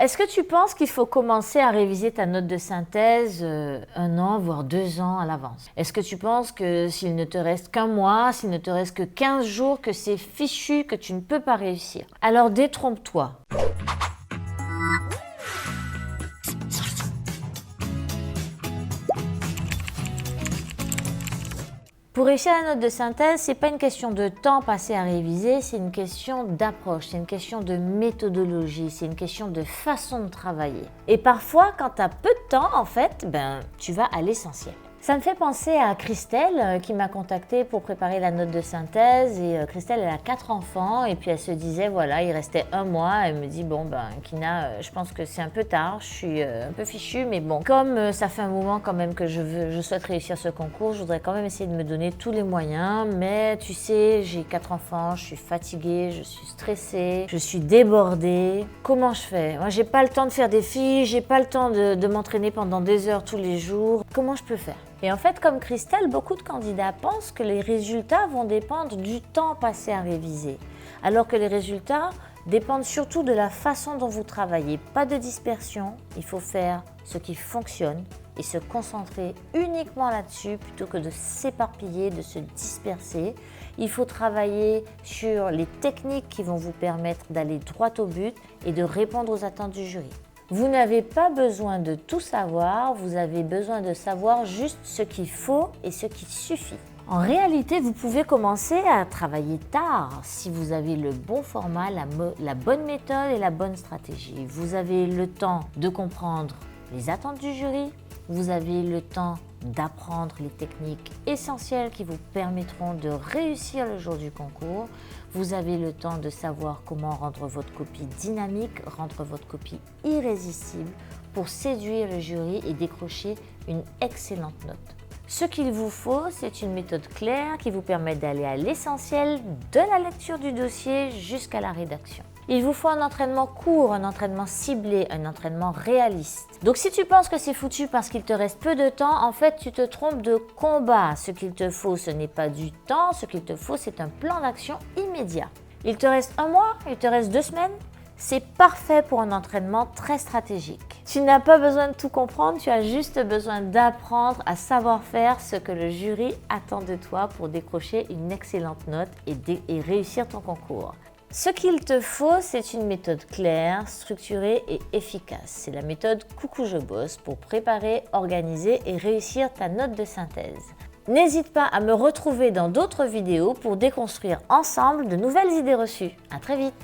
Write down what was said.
Est-ce que tu penses qu'il faut commencer à réviser ta note de synthèse 1 an, voire 2 ans à l'avance? Est-ce que tu penses que s'il ne te reste qu'un mois, s'il ne te reste que 15 jours, que c'est fichu, que tu ne peux pas réussir? Alors détrompe-toi. Pour réussir la note de synthèse, ce n'est pas une question de temps passé à réviser, c'est une question d'approche, c'est une question de méthodologie, c'est une question de façon de travailler. Et parfois, quand tu as peu de temps, en fait, tu vas à l'essentiel. Ça me fait penser à Christelle qui m'a contactée pour préparer la note de synthèse et Christelle, elle a 4 enfants et puis elle se disait, voilà, il restait 1 mois. Elle me dit, bon, Kina, je pense que c'est un peu tard, je suis un peu fichue, mais bon, comme ça fait un moment quand même que je souhaite réussir ce concours, je voudrais quand même essayer de me donner tous les moyens, mais tu sais, j'ai 4 enfants, je suis fatiguée, je suis stressée, je suis débordée. Comment je fais? Moi, j'ai pas le temps de faire des fiches, j'ai pas le temps de m'entraîner pendant des heures tous les jours. Comment je peux faire? Et en fait, comme Christelle, beaucoup de candidats pensent que les résultats vont dépendre du temps passé à réviser, alors que les résultats dépendent surtout de la façon dont vous travaillez. Pas de dispersion, il faut faire ce qui fonctionne et se concentrer uniquement là-dessus plutôt que de s'éparpiller, de se disperser. Il faut travailler sur les techniques qui vont vous permettre d'aller droit au but et de répondre aux attentes du jury. Vous n'avez pas besoin de tout savoir, vous avez besoin de savoir juste ce qu'il faut et ce qui suffit. En réalité, vous pouvez commencer à travailler tard si vous avez le bon format, la bonne méthode et la bonne stratégie. Vous avez le temps de comprendre les attentes du jury, vous avez le temps d'apprendre les techniques essentielles qui vous permettront de réussir le jour du concours. Vous avez le temps de savoir comment rendre votre copie dynamique, rendre votre copie irrésistible pour séduire le jury et décrocher une excellente note. Ce qu'il vous faut, c'est une méthode claire qui vous permet d'aller à l'essentiel de la lecture du dossier jusqu'à la rédaction. Il vous faut un entraînement court, un entraînement ciblé, un entraînement réaliste. Donc si tu penses que c'est foutu parce qu'il te reste peu de temps, en fait tu te trompes de combat. Ce qu'il te faut, ce n'est pas du temps, ce qu'il te faut, c'est un plan d'action immédiat. Il te reste 1 mois, il te reste 2 semaines, c'est parfait pour un entraînement très stratégique. Tu n'as pas besoin de tout comprendre, tu as juste besoin d'apprendre à savoir faire ce que le jury attend de toi pour décrocher une excellente note et réussir ton concours. Ce qu'il te faut, c'est une méthode claire, structurée et efficace. C'est la méthode Coucou je bosse pour préparer, organiser et réussir ta note de synthèse. N'hésite pas à me retrouver dans d'autres vidéos pour déconstruire ensemble de nouvelles idées reçues. À très vite!